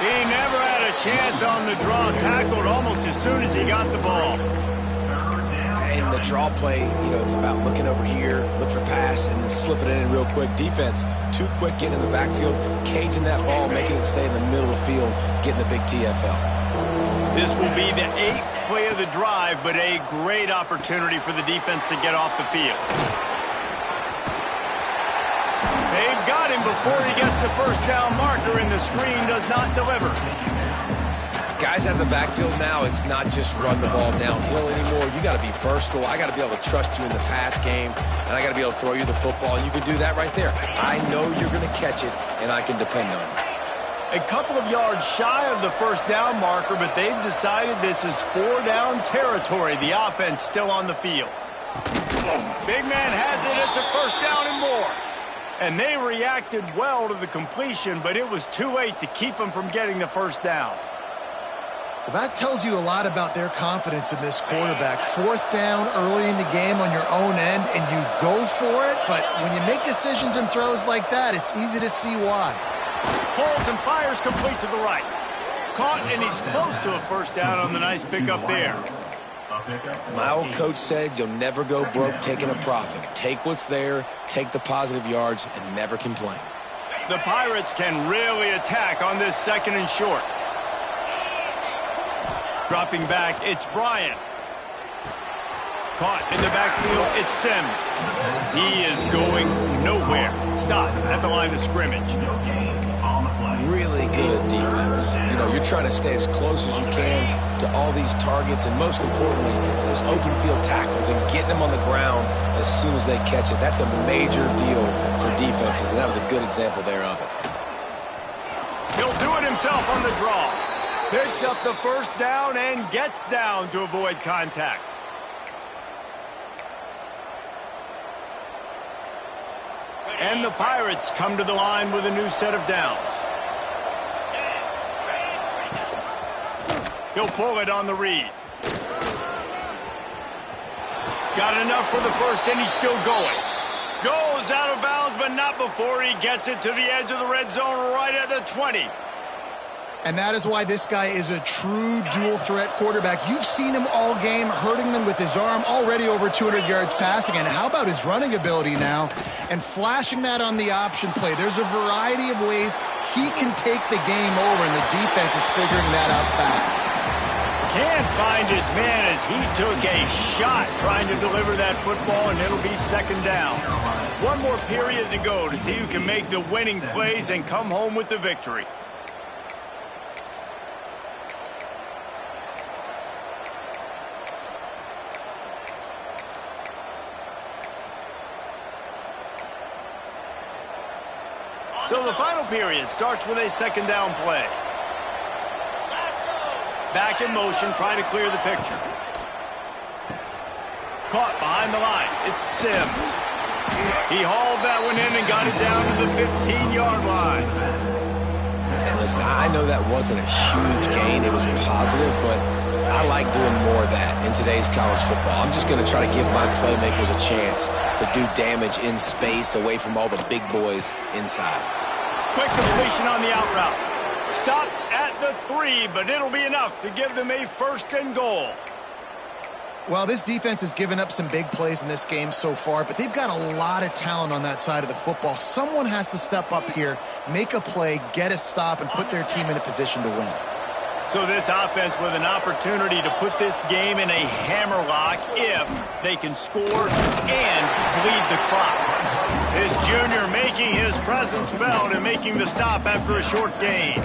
He never had a chance on the draw, tackled almost as soon as he got the ball. And the draw play, it's about looking over here, look for pass, and then slipping it in real quick. Defense, too quick getting in the backfield, caging that ball, making it stay in the middle of the field, getting the big TFL. This will be the 8th play of the drive, but a great opportunity for the defense to get off the field. They've got him before he gets the first down marker, and the screen does not deliver. Guys out of the backfield now, it's not just run the ball downhill anymore. You got to be versatile. I got to be able to trust you in the pass game, and I got to be able to throw you the football, and you can do that right there. I know you're going to catch it, and I can depend on it. A couple of yards shy of the first down marker, but they've decided this is 4-down territory. The offense still on the field. Big man has it. It's a first down and more. And they reacted well to the completion, but it was too late to keep them from getting the first down. Well, that tells you a lot about their confidence in this quarterback. 4th down early in the game on your own end, and you go for it. But when you make decisions and throws like that, it's easy to see why. Pulls and fires complete to the right. Caught, and he's close to a first down on the nice pickup there. My old coach said you'll never go broke taking a profit. Take what's there, take the positive yards, and never complain. The Pirates can really attack on this 2nd and short. Dropping back, it's Bryant. Caught in the backfield, it's Sims. He is going nowhere. Stop at the line of scrimmage. Really good defense. You're trying to stay as close as you can to all these targets, and most importantly, those open field tackles and getting them on the ground as soon as they catch it. That's a major deal for defenses, and that was a good example there of it. He'll do it himself on the draw. Picks up the first down and gets down to avoid contact. And the Pirates come to the line with a new set of downs. He'll pull it on the read. Got enough for the first, and he's still going. Goes out of bounds, but not before he gets it to the edge of the red zone right at the 20. And that is why this guy is a true dual-threat quarterback. You've seen him all game, hurting them with his arm, already over 200 yards passing. And how about his running ability now? And flashing that on the option play. There's a variety of ways he can take the game over, and the defense is figuring that out fast. Can't find his man as he took a shot trying to deliver that football, and it'll be 2nd down. One more period to go to see who can make the winning plays and come home with the victory. So the final period starts with a 2nd down play. Back in motion, trying to clear the picture. Caught behind the line. It's Sims. He hauled that one in and got it down to the 15-yard line. And listen, I know that wasn't a huge gain. It was positive, but I like doing more of that in today's college football. I'm just going to try to give my playmakers a chance to do damage in space away from all the big boys inside. Quick completion on the out route. Stopped at the 3, but it'll be enough to give them a 1st and goal. Well, this defense has given up some big plays in this game so far, but they've got a lot of talent on that side of the football. Someone has to step up here, make a play, get a stop, and put their team in a position to win. So this offense with an opportunity to put this game in a hammerlock if they can score and bleed the clock. This junior making his presence felt and making the stop after a short gain.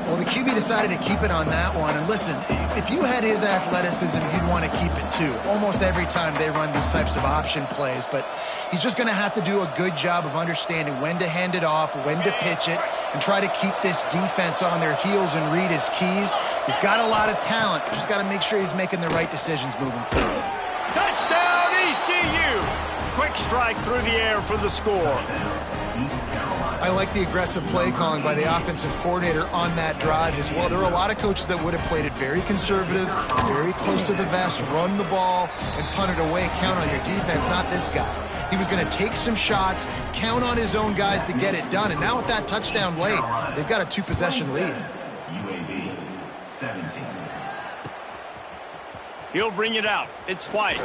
Well, the QB decided to keep it on that one. And listen, if you had his athleticism, you'd want to keep it too. Almost every time they run these types of option plays. But he's just going to have to do a good job of understanding when to hand it off, when to pitch it, and try to keep this defense on their heels and read his keys. He's got a lot of talent. Just got to make sure he's making the right decisions moving forward. Touchdown, East ECU. Quick strike through the air for the score. I like the aggressive play calling by the offensive coordinator on that drive as well. There are a lot of coaches that would have played it very conservative, very close to the vest, run the ball, and punt it away. Count on your defense, not this guy. He was going to take some shots, count on his own guys to get it done. And now with that touchdown late, they've got a 2-possession lead. UAB 17. He'll bring it out. It's White.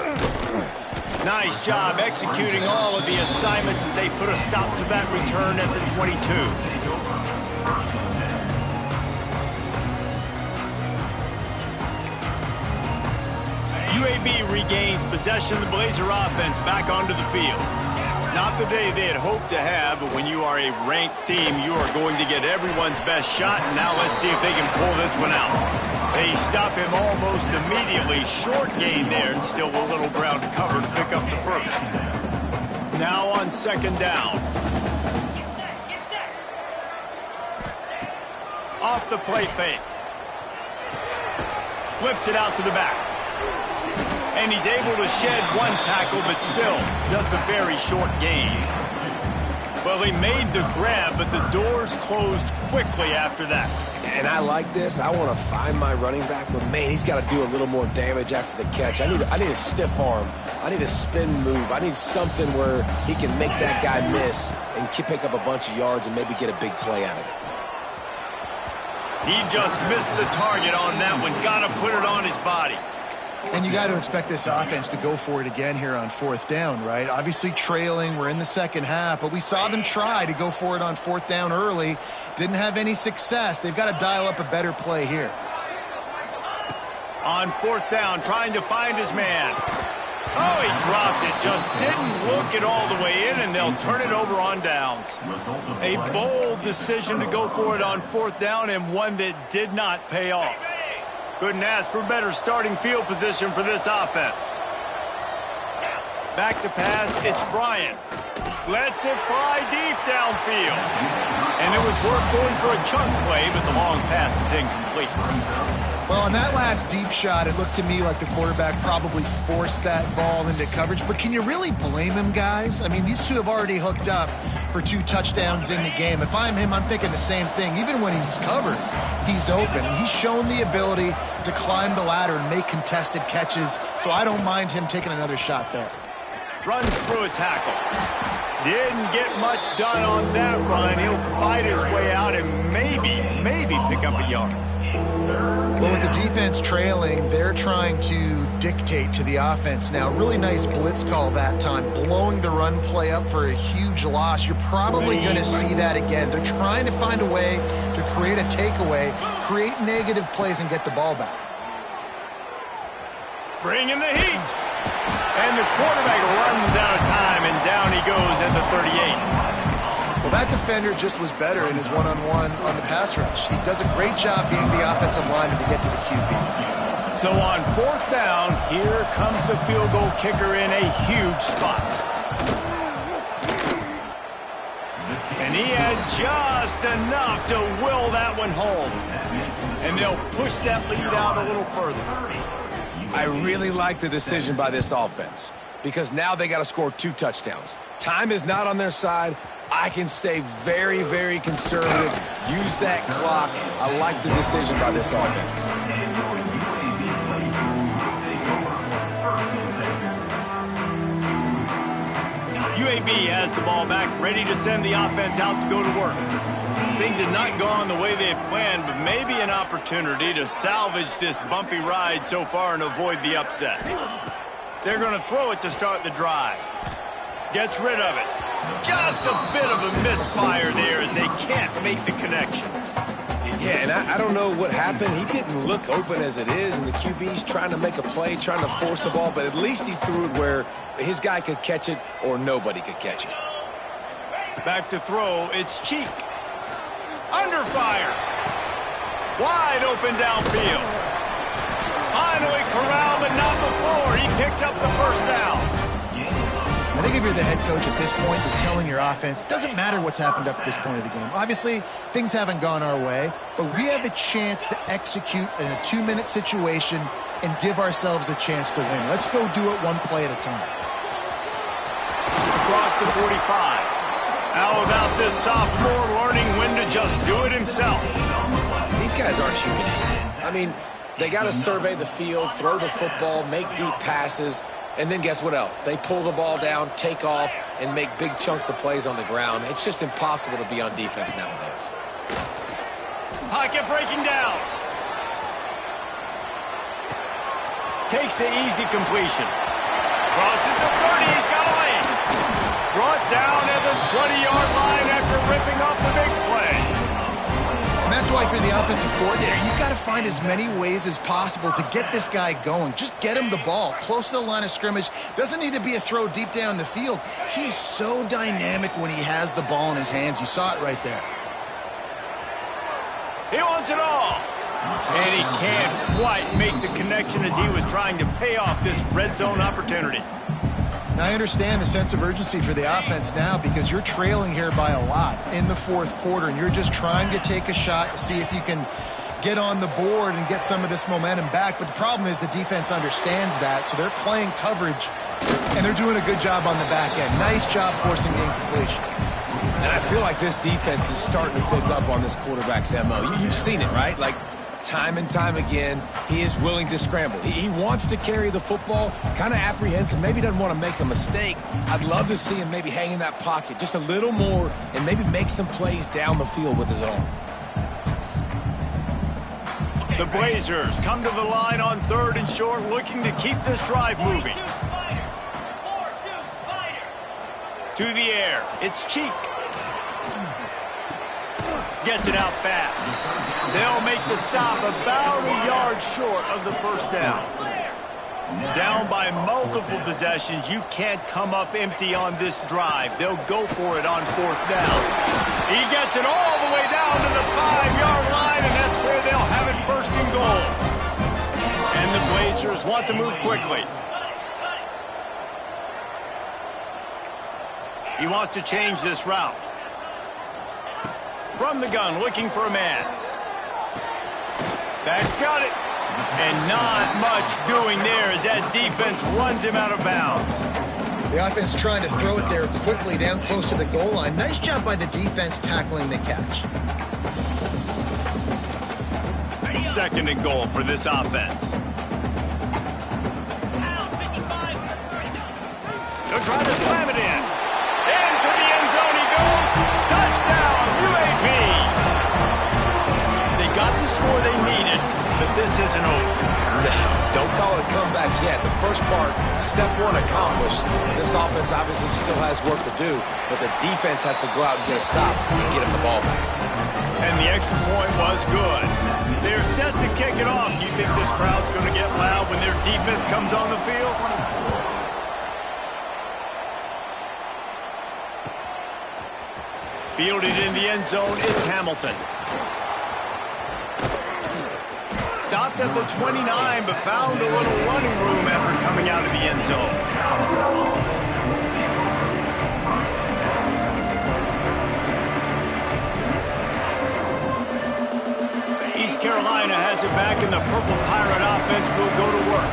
Nice job executing all of the assignments as they put a stop to that return at the 22. UAB regains possession of the Blazer offense back onto the field. Not the day they had hoped to have, but when you are a ranked team, you are going to get everyone's best shot. And now let's see if they can pull this one out. They stop him almost immediately. Short gain there, and still a little ground to cover to pick up the first. Now on second down. Get set. Off the play fake. Flips it out to the back. And he's able to shed one tackle, but still just a very short gain. Well, he made the grab, but the doors closed quickly after that. And I like this. I want to find my running back, but man, he's got to do a little more damage after the catch. I need a stiff arm. I need a spin move. I need something where he can make that guy miss and pick up a bunch of yards and maybe get a big play out of it. He just missed the target on that one. Got to put it on his body. And you got to expect this offense to go for it again here on fourth down, right? Obviously trailing, we're in the second half, but we saw them try to go for it on fourth down early. Didn't have any success. They've got to dial up a better play here. On fourth down, trying to find his man. Oh, he dropped it. Just didn't look it all the way in, and they'll turn it over on downs. A bold decision to go for it on fourth down, and one that did not pay off. Couldn't ask for better starting field position for this offense. Back to pass, it's Bryant. Lets it fly deep downfield. And it was worth going for a chunk play, but the long pass is incomplete. Well, on that last deep shot, it looked to me like the quarterback probably forced that ball into coverage. But can you really blame him, guys? I mean, these two have already hooked up for 2 touchdowns in the game. If I'm him, I'm thinking the same thing. Even when he's covered, he's open. He's shown the ability to climb the ladder and make contested catches, so I don't mind him taking another shot there. Runs through a tackle. Didn't get much done on that run. He'll fight his way out and maybe pick up a yard. Well, with the defense trailing, they're trying to dictate to the offense now. Really nice blitz call that time, blowing the run play up for a huge loss. You're probably going to see that again. They're trying to find a way to create a takeaway, create negative plays, and get the ball back. Bring in the heat. And the quarterback runs out of time, and down he goes at the 38. Well, that defender just was better in his one-on-one on the pass rush. He does a great job being the offensive lineman to get to the QB. So on fourth down, here comes the field goal kicker in a huge spot. And he had just enough to will that one home. And they'll push that lead out a little further. I really like the decision by this offense because now they got to score 2 touchdowns. Time is not on their side. I can stay very, very conservative, use that clock. I like the decision by this offense. UAB has the ball back, ready to send the offense out to go to work. Things have not gone the way they had planned, but maybe an opportunity to salvage this bumpy ride so far and avoid the upset. They're going to throw it to start the drive. Gets rid of it. Just a bit of a misfire there as they can't make the connection. Yeah, and I don't know what happened. He didn't look open as it is, and the QB's trying to make a play, trying to force the ball, but at least he threw it where his guy could catch it or nobody could catch it. Back to throw, it's Cheek. Under fire. Wide open downfield. Finally corralled, but not before. He picks up the first down. I think if you're the head coach at this point, you're telling your offense, it doesn't matter what's happened up to this point of the game. Obviously, things haven't gone our way, but we have a chance to execute in a 2-minute situation and give ourselves a chance to win. Let's go do it one play at a time. across the 45. How about this sophomore learning when to just do it himself? These guys aren't human. I mean, they got to survey the field, throw the football, make deep passes, and then guess what else? They pull the ball down, take off, and make big chunks of plays on the ground. It's just impossible to be on defense nowadays. Pocket breaking down. Takes the easy completion. Crosses the 30. He's got a lane. Brought down at the 20-yard line after ripping off the big play. And that's why for the offensive coordinator, you've got to find as many ways as possible to get this guy going. Just get him the ball close to the line of scrimmage. Doesn't need to be a throw deep down the field. He's so dynamic when he has the ball in his hands. You saw it right there. He wants it all. And he can't quite make the connection as he was trying to pay off this red zone opportunity. Now, I understand the sense of urgency for the offense now because you're trailing here by a lot in the fourth quarter, and you're just trying to take a shot, see if you can get on the board and get some of this momentum back. But the problem is the defense understands that, so they're playing coverage, and they're doing a good job on the back end. Nice job forcing the incompletion. And I feel like this defense is starting to pick up on this quarterback's MO. You've seen it, right? Like, time and time again, he is willing to scramble. He wants to carry the football, kind of apprehensive, maybe doesn't want to make a mistake. I'd love to see him maybe hang in that pocket just a little more and maybe make some plays down the field with his arm. The Blazers come to the line on 3rd and short, looking to keep this drive moving. To the air, it's Cheek. Gets it out fast. They'll make the stop about a yard short of the first down. Down by multiple possessions, you can't come up empty on this drive. They'll go for it on 4th down. He gets it all the way down to the 5-yard line, and that's where they'll have it 1st and goal. And the Blazers want to move quickly. He wants to change this route. From the gun, looking for a man. That's got it. And not much doing there as that defense runs him out of bounds. The offense trying to throw it there quickly down close to the goal line. Nice job by the defense tackling the catch. 2nd and goal for this offense. They'll try to slam it in. Into the end zone he goes. Touchdown, UAB. They got the score they needed, but this isn't over. No, don't call it a comeback yet. The first part, step 1 accomplished. This offense obviously still has work to do, but the defense has to go out and get a stop and get him the ball back. And the extra point was good. They're set to kick it off. Do you think this crowd's going to get loud when their defense comes on the field? Fielded in the end zone, it's Hamilton. Stopped at the 29, but found a little running room after coming out of the end zone. East Carolina has it back, and the Purple Pirate offense will go to work.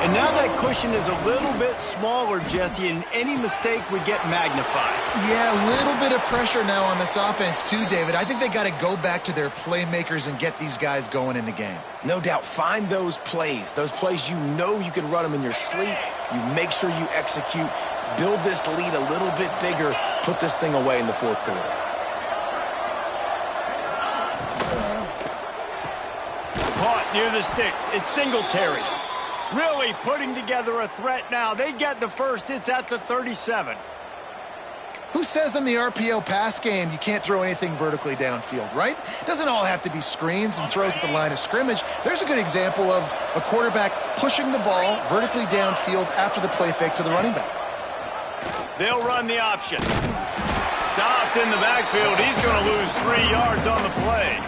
And now that cushion is a little bit smaller, Jesse, and any mistake would get magnified. Yeah, a little bit of pressure now on this offense too, David. I think they got to go back to their playmakers and get these guys going in the game. No doubt, find those plays you know you can run them in your sleep. You make sure you execute, build this lead a little bit bigger, put this thing away in the 4th quarter. Caught near the sticks. It's Singletary. Really putting together a threat now. They get the first. It's at the 37. Who says in the RPO pass game you can't throw anything vertically downfield, right? It doesn't all have to be screens and throws at the line of scrimmage. There's a good example of a quarterback pushing the ball vertically downfield after the play fake to the running back. They'll run the option. Stopped in the backfield. He's going to lose 3 yards on the play.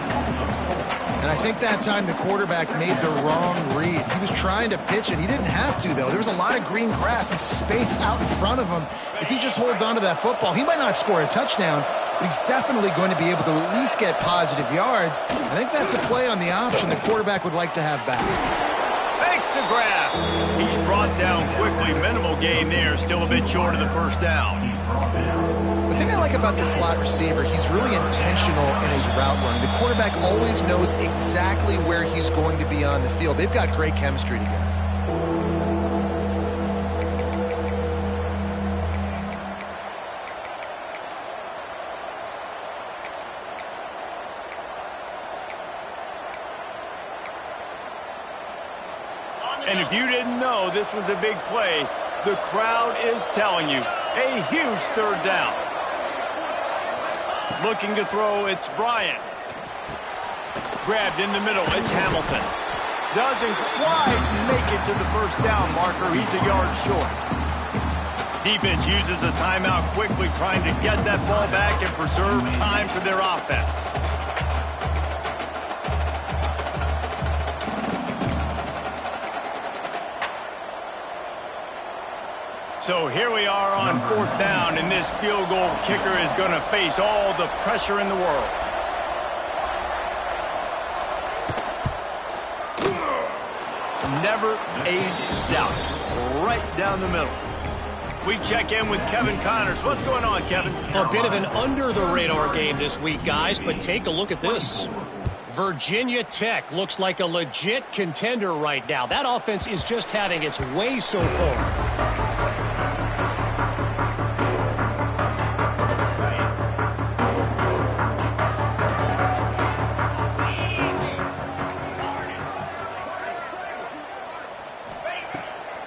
And I think that time the quarterback made the wrong read. He was trying to pitch it. He didn't have to, though. There was a lot of green grass and space out in front of him. If he just holds on to that football, he might not score a touchdown, but he's definitely going to be able to at least get positive yards. I think that's a play on the option the quarterback would like to have back. Makes the grab. He's brought down quickly relatively minimal gain there, still a bit short of the first down. The thing I like about this slot receiver, he's really intentional in his route running. The quarterback always knows exactly where he's going to be on the field. They've got great chemistry together. And if you didn't know this was a big play, the crowd is telling you. A huge third down. Looking to throw, it's Bryant. Grabbed in the middle, it's Hamilton. Doesn't quite make it to the first down marker. He's a yard short. Defense uses a timeout quickly, trying to get that ball back and preserve time for their offense. So here we are on fourth down, and this field goal kicker is going to face all the pressure in the world. Never a doubt. Right down the middle. We check in with Kevin Connors. What's going on, Kevin? A bit of an under-the-radar game this week, guys, but take a look at this. Virginia Tech looks like a legit contender right now. That offense is just having its way so far.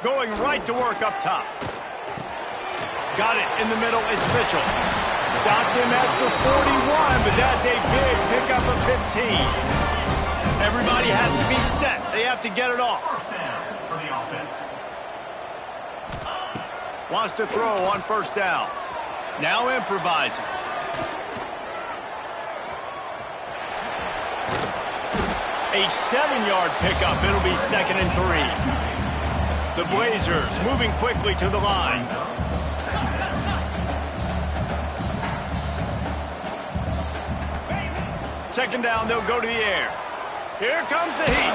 Going right to work up top. Got it in the middle. It's Mitchell. Stopped him at the 41, but that's a big pickup of 15. Everybody has to be set. They have to get it off. First down for the offense. Wants to throw on first down. Now improvising. A 7-yard pickup. It'll be 2nd and 3. The Blazers moving quickly to the line. Second down, they'll go to the air. Here comes the heat.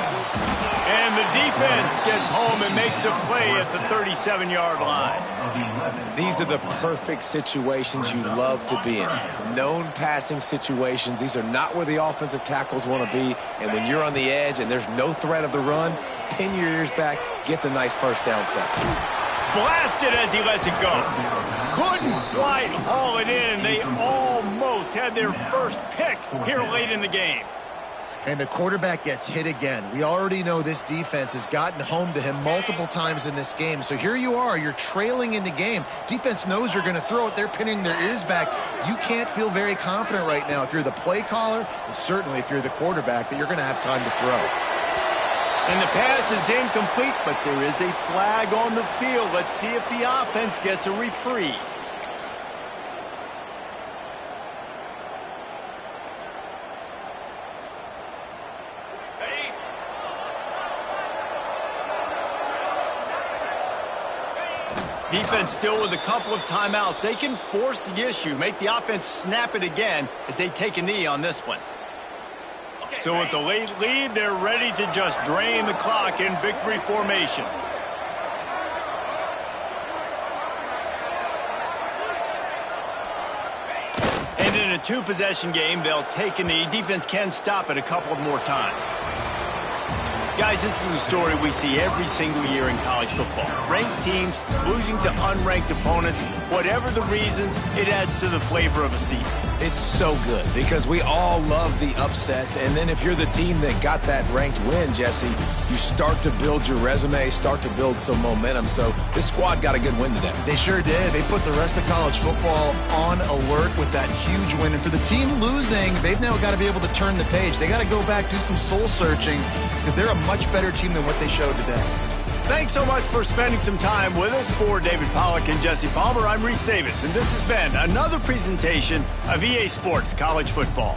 And the defense gets home and makes a play at the 37-yard line. These are the perfect situations you love to be in. Known passing situations. These are not where the offensive tackles want to be. And when you're on the edge and there's no threat of the run, pin your ears back, get the nice first down set. Blasted as he lets it go. Couldn't quite haul it in. They almost had their first pick here late in the game. And the quarterback gets hit again. We already know this defense has gotten home to him multiple times in this game. So here you are, you're trailing in the game. Defense knows you're going to throw it. They're pinning their ears back. You can't feel very confident right now if you're the play caller, and certainly if you're the quarterback, that you're going to have time to throw. And the pass is incomplete, but there is a flag on the field. Let's see if the offense gets a reprieve. Defense still with a couple of timeouts. They can force the issue, make the offense snap it again as they take a knee on this one. So with the late lead, they're ready to just drain the clock in victory formation. And in a two-possession game, they'll take a knee. Defense can stop it a couple of more times. Guys, this is a story we see every single year in college football. Ranked teams losing to unranked opponents. Whatever the reasons, it adds to the flavor of a season. It's so good because we all love the upsets. And then if you're the team that got that ranked win, Jesse, you start to build your resume, start to build some momentum. So this squad got a good win today. They sure did. They put the rest of college football on alert with that huge win. And for the team losing, they've now got to be able to turn the page. They got to go back, do some soul searching, because they're a much better team than what they showed today. Thanks so much for spending some time with us. For David Pollack and Jesse Palmer, I'm Reese Davis, and this has been another presentation of EA Sports College Football.